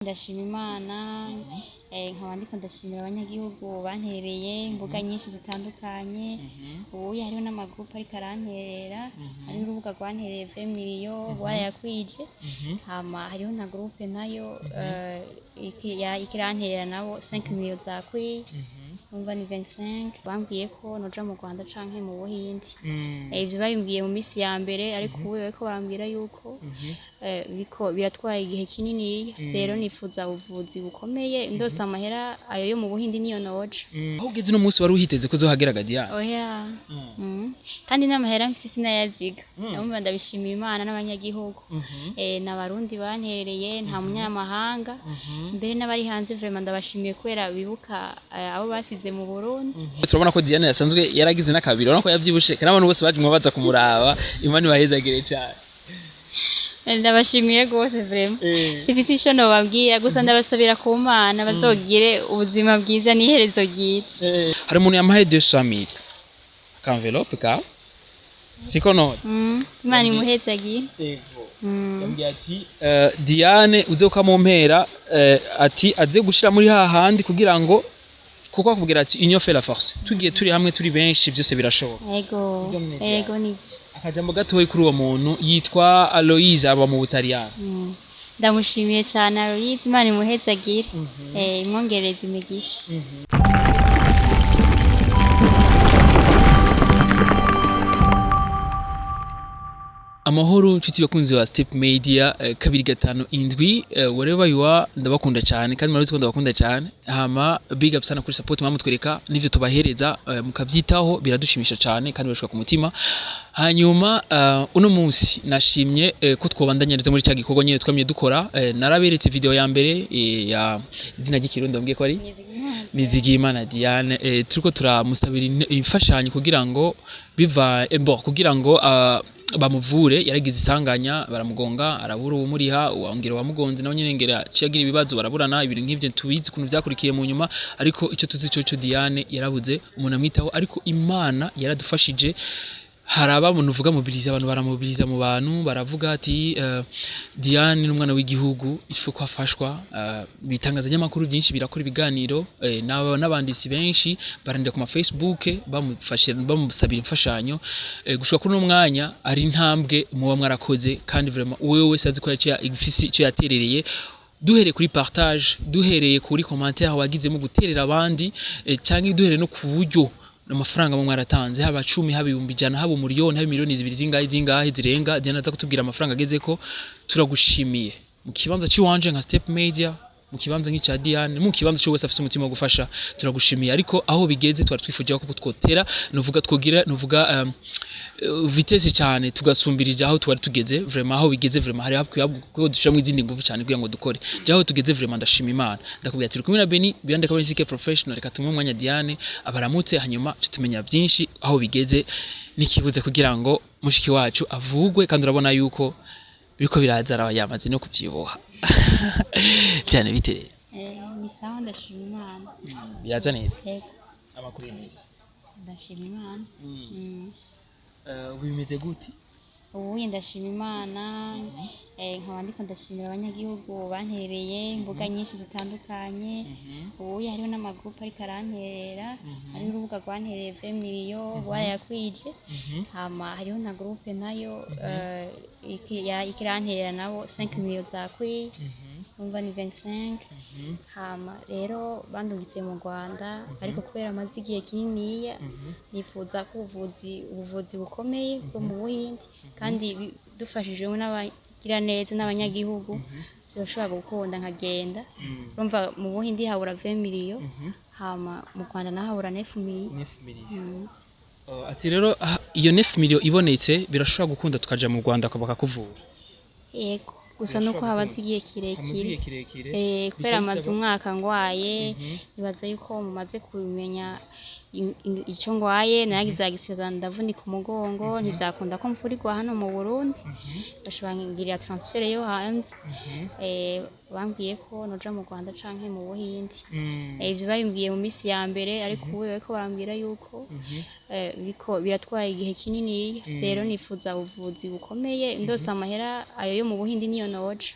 Ndashima Imana nkaba ndiko ndashimira abanyagihugu bantereye imbuga nyinshi zitandukanye ubu hariho n'amagroupe ariko aranterera hariho urubuga rwantereye 25Millions warayakwije hama hariho na groupe nayo ikiranterera nabo 5Millions zakwiye umva ni 25 bambwiye ko noja mu Rwanda canke mu Buhindi ivyo babimbwiye mu misi ya mbere ariko ubu bariko barambwira yuko biko biratwaye igihe kinini rero nifuza ubuvuzi bukomeye ndose amahera ayo yo mu Buhindi niyo noje aho ugeze no munsi wari uhiteze ko zohageraga Diane oya kandi n'amahera mfise sinayaziga ndumva ndabishimira Imana n'abanyagihugu n'abarundi banterereye nta munyamahanga mbere n'abari hanze vraiment ndabashimiye kwera bibuka abo basize mu Burundi turabona ko Diane yasanzwe yaragize n'akabiri urabona ko yavyibushe kandi abantu bose baje baza kumuraba Imana ibahezagire cyane ndabashimiye gose vraiment sifise ico nobabwira gusa ndabasabira ku Mana bazogire ubuzima bwiza n'iherezo ryiza hari umuntu yamahaye 200,000 envelope ka siko none Imana imuhezagire yambwiye ati Diane uze ukamumpera ati aze gushira muri hahandi kugira ngo kuko akubwira ati union fait la force tugiye turi hamwe turi benshi byose birashoboka ego nivyo akajambo gatoyi kuri uwo muntu yitwa Aloise aba mu Butaliyani ndamushimiye cyane Aloise Imana imuhezagire imwongereza imigisha amahoro nshuti bakunzi wa Step Media 257 wherever you are ndabakunda cyane kandi murabizi ko ndabakunda cyane hama big up sana kuri support mwamutwereka n'ivyo tubahereza mukavyitaho biradushimisha cyane kandi birashika ku mutima hanyuma uno munsi nashimye ko twobandanyiriza muri cya gikorwa nyene twamye dukora naraberetse video ya mbere ya izina ry'ikirundi ndambwiye ko ari Nizigimana Diane turiko turamusabira imfashanyo kugira ngo biva kugira ngo bamuvure yaragize isanganya baramugonga arabura umuriha wongera wamugonze nawe nyene ngera ciyagira ibibazo baraburana ibintu nk'ivyo tubizi kuntu byakurikiye mu nyuma ariko ico tuzi cyo Diane yarabuze umuntu amwitaho ariko Imana yaradufashije haraba umuntu uvuga mobilize abantu baramobiliza mu bantu baravuga ati Diane n'umwana w'igihugu ifu ko afashwa bitangazanya amakuru byinshi birakora ibiganiro n'abandisi benshi barandika ku ma Facebook bamufashe bamusabira imfashanyo gushika kuri no mwanya ari intambwe muba mwarakoze kandi vraiment wewe wese azi ko yaciye Ufise icyo yaterereye duhereye kuri partage duhereye kuri commentaire wagizemo guterera abandi cyangwa duhereye no ku buryo amafaranga mu mwaratanze haba 10 haba 100 haba umuriyoni haba miliyoni 2 zingahe zirenga Diane aza kutubwira amafaranga ageze ko turagushimiye mu kibanza cy'iwanje nka Step Media mu kibanza nk'icya Diane mu kibanza cyo wese afise umutima wo gufasha turagushimiye ariko aho bigeze twari twifuje ko twotera nuvuga twogira nuvuga vitesse cyane tugasumbirije aho twari tugeze vraiment aho bigeze vraiment hari hakwiye ko dushiramo izindi nguvu cyane kugira ngo dukore aho tugeze vraiment ndashima Imana ndakubwira ati kumwe na Beni biyande ko bensike professional reka tumwe umwanya Diane abaramutse hanyuma tumenya byinshi aho bigeze nikibuze kugira ngo mushiki wacu avugwe kandi urabona yuko biriko birazara yamaze no kuvyiboha cyane bitereye ni sawa ndashima Imana biraza neza amakuru y'imisi ndashima Imana bimeze gute ubu ndashima Imana nkaba ndiko ndashimira abanyagihugu bantereye imbuga nyinshi zitandukanye ubu hariho n'amagroupe ariko aranterera hariho urubuga rwantereye 25Millions warayakwije hama hariho na groupe nayo ikiranterera nabo 5Millions zakwiye umva ni 25 hama rero bandungitse mu Rwanda ariko kubera amaze igihe kinini nifuza ko ubuvuzi bukomeye bwo mu Buhindi kandi dufashijwe n'abagira neza n'abanyagihugu zoshobora gukunda nkagenda urumva mu Buhindi habura 20 hama mu Rwanda nahabura 9 ati rero iyo 9 ibonetse birashobora gukunda tukaja mu Rwanda bakakuvura yego gusa nuko habaze igihe kirekire kubera amaze umwaka ngwaye nibaza yuko mumaze kubimenya icyo ngwaye nagize agisezerano ndavunika umugongo ntivyakunda ko mfurirwa hano mu Burundi bashobora ngirira transfer yo hanze bambwiye ko noja mu Rwanda canke mu Buhindi ivyo babimbwiye mu misi ya mbere ariko ubu bariko barambwira yuko biko biratwaye igihe kinini rero nifuza ubuvuzi bukomeye ndose amahera ayo yo mu Buhindi niyo noje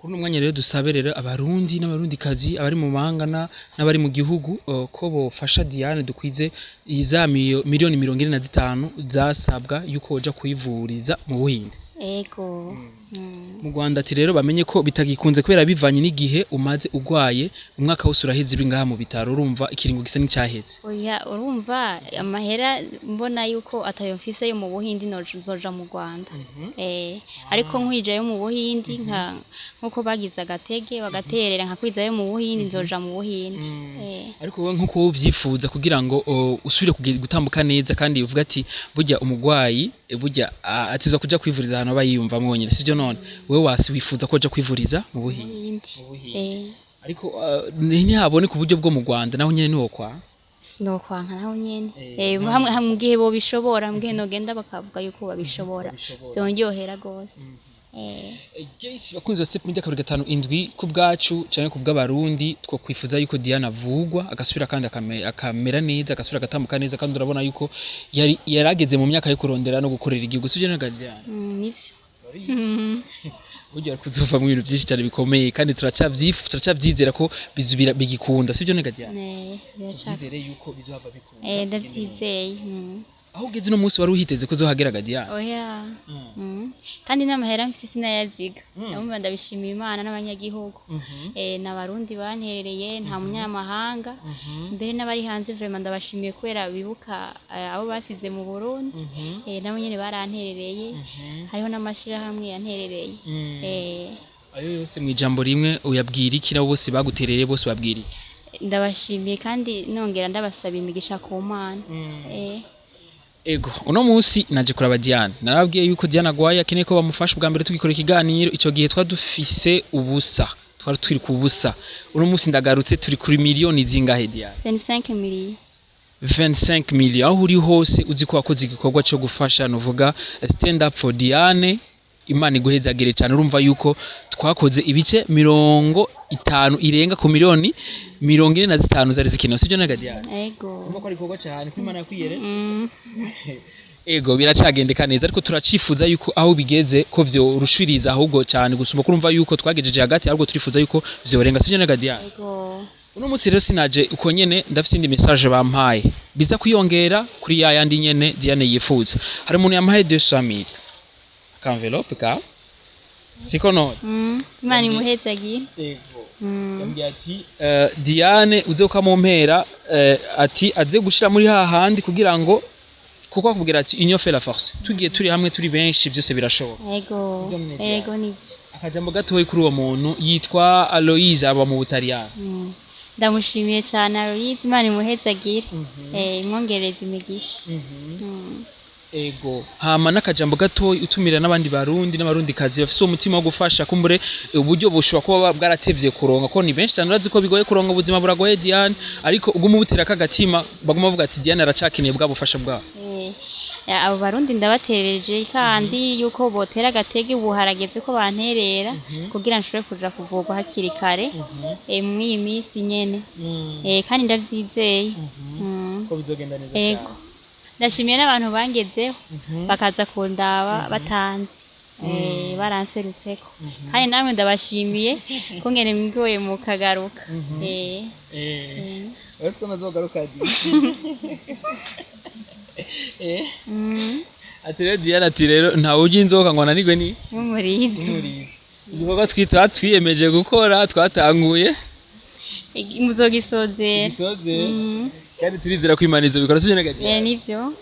kuri umwanya rero dusabe rero abarundi n'abarundikazi abari mu mahanga n'abari mu gihugu ko bofasha Diane dukwize iza miliyoni 45 zasabwa yuko woja kwivuriza mu Buhinde. Ego. Mu Rwanda ati rero bamenye ko bitagikunze kubera bivanye n'igihe umaze ugwaye umwaka wose uraheze uri ngaha mu bitaro urumva ikiringo gisa n'icyaheze. Oya urumva amahera mbona yuko atayo mfise yo mu Buhindi nozoja mu Rwanda. Ariko nkwijayo mu Buhindi nkuko bagize agatege bagaterera nkakwizayo mu Buhindi nzoja mu Buhindi. Ariko wowe nkuko uvyifuza kugira ngo usubire gutambuka neza kandi uvuga ati burya umugwayi burya atizwa kuja kwivuriza ahantu bayiyumva mwonyene sivyo none wewe wasi wifuza ko aja kwivuriza mu Buhindi. Ariko ntihabone ku buryo bwo mu Rwanda naho nyene niho kwa sinokwanka naho nyene hamwe gihe bo bishobora mbwe no genda bakavuga yuko babishobora byonyohera gose. Yes, bakunzi wa Step Media 5 ku bwacu cyane ku bw'abarundi two kwifuza yuko Diane avugwa agasubira kandi akamera neza agasubira agatambuka neza kandi urabona yuko yarageze mu myaka yo kurondera no gukorera igihugu sivyo na Diane. Nivyo. Burya kuzova mu bintu byinshi cyane bikomeye kandi turacavyizera ko bizubira bigikunda sivyo na Diane. Byizere yuko bizohava bikunda. Ndavyizeye. Aho ugeze no munsi wari uhiteze ko zohagera Diane. Oya. Kandi n'amahera mfise sinayaziga. Ndumva ndabishimiye Imana n'abanyagihugu. N'abarundi banterereye nta munyamahanga. Mbere n'abari hanze vraiment ndabashimiye kwera bibuka abo basize mu Burundi. Nabo nyene baranterereye. Hariho n'amashira hamwe yanterereye. Ayo yose mu ijambo rimwe uyabwira iki nabo bose baguterereye bose babwira iki? Ndabashimiye kandi nongera ndabasaba imigisha ku Mana. Ego uno munsi naje kuraba Diane narabwiye yuko Diane agwaye akeneye ko bamufasha bwa mbere tugikora ikiganiro ico gihe twadufise ubusa twari turi ku busa uno munsi ndagarutse turi kuri miliyoni zingahe Diane 25Millions 25Millions aho uri hose uzi ko wakoze igikorwa cyo gufasha novuga stand up for Diane Imana iguhezagire cyane urumva yuko twakoze ibice 50 irenga ku miliyoni 45 zari zikenewe sivyo na Diane. Ego urumva ko ari igikorwa cyane ko Imana yakwiyeretse. Ego biracagendeka neza ariko turacifuza yuko aho bigeze ko vyo rushiriza ahubwo cyane gusumba kurumva yuko twagejeje hagati ahubwo turifuza yuko vyorenga sivyo na Diane. Ego uno munsi rero sinaje uko nyene ndafise indi message bampaye biza kwiyongera kuri yandi nyene Diane yifuza hari umuntu yamahaye 200,000 envelope ka siko no Imana imuhezagire. Yambwiye ati Diane uze ukamumpera ati aze gushira muri hahandi kugira ngo kuko akubwira ati union fait la force tugiye turi hamwe turi benshi byose birashoboka. Ego nivyo akajambo gatoyi kuri uwo muntu yitwa Aloise aba mu Butaliyani. Ndamushimiye cyane Aloise Imana imuhezagire imwongereza imigisha. Ego hama nakajambo gatoyi utumira n'abandi barundi n'abarundikazi bafise umutima wo gufasha kumbure uburyo bushobora kuba bwaratevye kuronka ko ni benshi cyane urazi ko bigoye kuronka ubuzima buragoye Diane ariko uguma ubutera kagatima baguma bavuga ati Diane aracakeneye bwa bufasha bwabo. Abo barundi ndabaterereje kandi yuko botera agatege buharageze ko banterera kugira nshobore kuja kuvurwa hakiri kare mu iyi minsi nyene kandi ndavyizeye ko bizogenda neza cyane. Ndashimiye n'abantu bangezeho bakaza kundaba batanzi baranserutseko kandi namwe ndabashimiye ko ngene mwigoye mu kagaruka. Uretse nazogaruka ati rero Diane ati rero ntawe ujya inzoka ngo nanigwe ni umurizi igikorwa twiyemeje gukora twatanguye muzogisozera kandi turizera ko Imana izobikora sivyo na Diane. Nivyo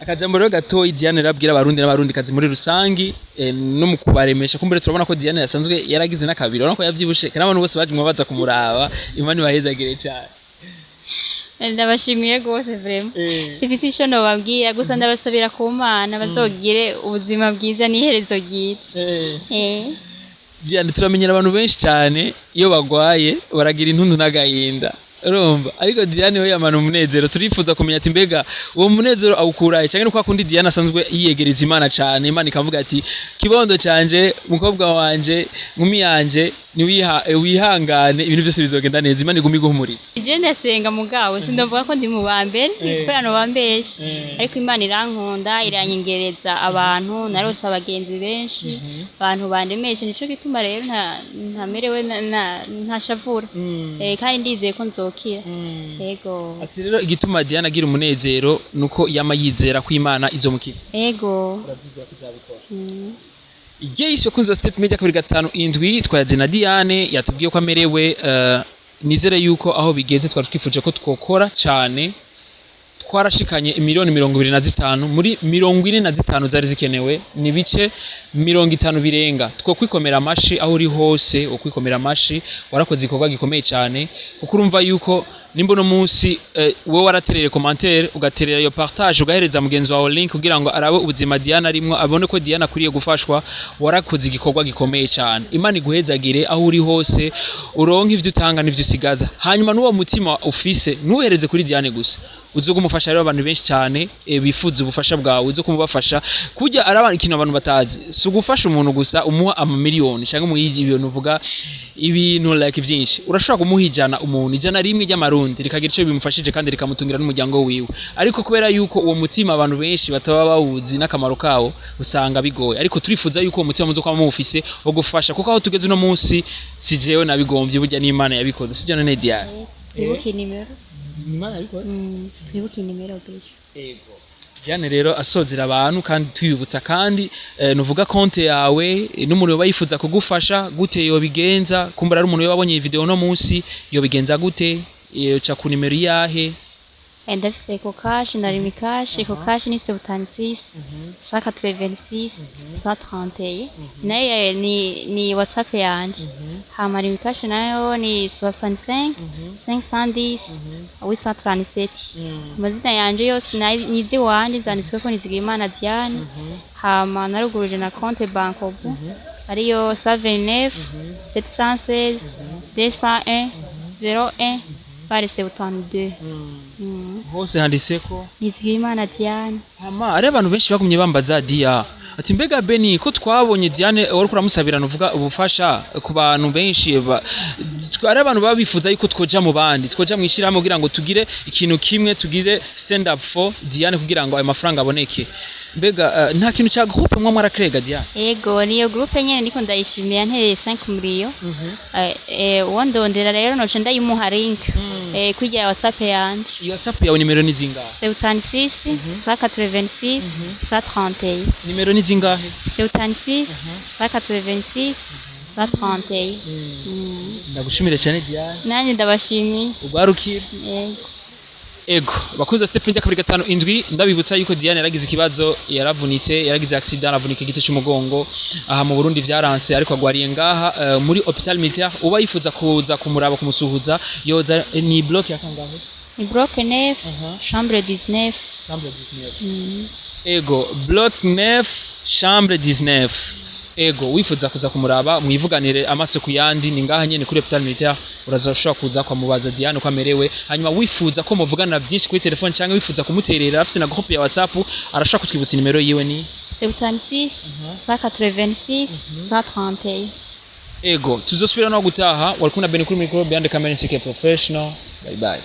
akajambo rero gatoyi Diane rabwira abarundi n'abarundikazi muri rusangi no mu kubaremesha kumbere turabona ko Diane yasanzwe yaragize n'akabiri urabona ko yavyibushe kandi abantu bose bajimwe baza kumuraba Imana ibahezagire cyane. Ndabashimiye gose vraiment sifisi ico no babwira gusa ndabasabira ku Mana bazogire ubuzima bwiza n'iherezo ryiza. Diane turamenyera abantu benshi cyane iyo bagwaye baragira intundu n'agahinda urumva ariko Diane we yamana umunezero turifuza kumenya ati mbega uwo munezero awukuraye cyane nuko akundi Diane asanzwe yiyegereza Imana cyane Imana ikavuga ati kibondo canje mukobwa wanje nkumi yanje ni wihangane ibintu byose bizogenda neza Imana igumi guhumuriza je ndasenga mugabo sindavuga ko ndi mu bambere ikorano bambeshe ariko Imana irankunda iranyengereza abantu narose abagenzi benshi abantu bandemeshe nico gituma rero ntamerewe ntashavura kandi ndizeye ko nzokira yego ati rero igituma Diane agira umunezero nuko yama yizera ko Imana izomukiza yego uravyizera kuzabikora Igeyiswe kunza Step Media 25Millions twayaze na Diane yatubwiye ko amerewe nizere yuko aho bigeze twari twifuje ko twokora cyane twarashikanye imiriyoni 25 muri 45 zari zikenewe ni bice 50 birenga two kwikomera amashi aho uri hose ukwikomera amashi warakoze ikorwa gikomeye cyane kuko urumva yuko nimba no munsi wowe waraterere commentaire ugaterera iyo partage ugahereza mugenzi wawe link kugira ngo arabe ubuzima Diane arimo abone ko Diane akuriye gufashwa warakoze igikorwa gikomeye cyane Imana iguhezagire aho uri hose uronka ivyo utanga n'ivyo usigaza hanyuma n'uwo mutima ufise nuhereze kuri Diane gusa uzogumufasha rero abantu benshi cyane bifuza ubufasha bwawe uzo kumubafasha kujya arabana ikintu abantu batazi si ugufasha umuntu gusa umuha amamiliyoni cyangwa umuhiji ibintu uvuga ibintu like byinshi urashobora kumuhijana umuntu ijana rimwe ry'amarundi rikagira ico bimufashije kandi rikamutungira n'umuryango wiwe ariko kubera yuko uwo mutima abantu benshi bataba bawuzi n'akamaro kawo usanga bigoye ariko turifuza yuko uwo mutima muzo kwa mufise wo gufasha kuko aho tugeze no munsi si jewe nabigombye burya n'Imana yabikoze sibyo none Diane twibuke nimero Imana yabikoze twibuke nimero bejo ego Diane rero asozera abantu kandi tuyibutsa kandi nuvuga konte yawe n'umuntu bayifuza kugufasha gute yo bigenza kumbura ari umuntu yabonye iyi video no munsi yo bigenza gute yoca ku nimero yahe ndafise eko cash na rimi cash eko cash ni 76 186 131 nayo ni WhatsApp yanje hama rimi cash nayo ni 65 510 837 amazina yanje yose nizi wanje zanditswe ko Nizigimana Diane hama naruguruje na compte bankobu ariyo 79 716 201 01 Pare 72 hose handiseko Nizigimana Diane hama ari abantu benshi bagumye bambaza Dia ati mbega Beni ko twabonye Diane wari kuramusabirana uvuga ubufasha ku bantu benshi ari abantu babifuza yuko twoja mu bandi twoja mwishirahamwe kugira ngo tugire ikintu kimwe tugire stand up for Diane kugira ngo ayo mafaranga aboneke mbega nta kintu cya groupe mwa mwarakrega Diane yego niyo groupe nyene ndiko ndayishimiye ntereye 5Millions wondondera rero noce ndayimuha link kujya WhatsApp yanje iyo WhatsApp yawe nimero ni zingahe 76 186 131 nimero ni zingahe 76 186 131 ndagushimire cyane Diane nanye ndabashimiye ugwarukira ego bakuza Step Media 25Millions ndabibutsa yuko Diane yaragize ikibazo yaravunitse yaragize accident aravunika igiti cy'umugongo aha mu Burundi vyaranse ariko agwariye ngaha muri hôpital militaire uba yifuza kuza kumuraba kumusuhuza yoza ni block ya kangahe ni block 9 chambre 19 ego block 9 chambre 19 ego wifuza kuza kumuraba mwivuganire amaso ku yandi ni ngaha nyene kuri hôpital militaire urazoshobora kuza kwa mubaza Diane uko amerewe hanyuma wifuza ko muvugana byinshi kuri telefone cyangwa wifuza kumuterera afite na groupe ya WhatsApp arashaka kutwibutsa nimero yiwe ni 76 186 131 ego tuzosubira no gutaha walikunda Beni kuri micro behind the camera professional bye bye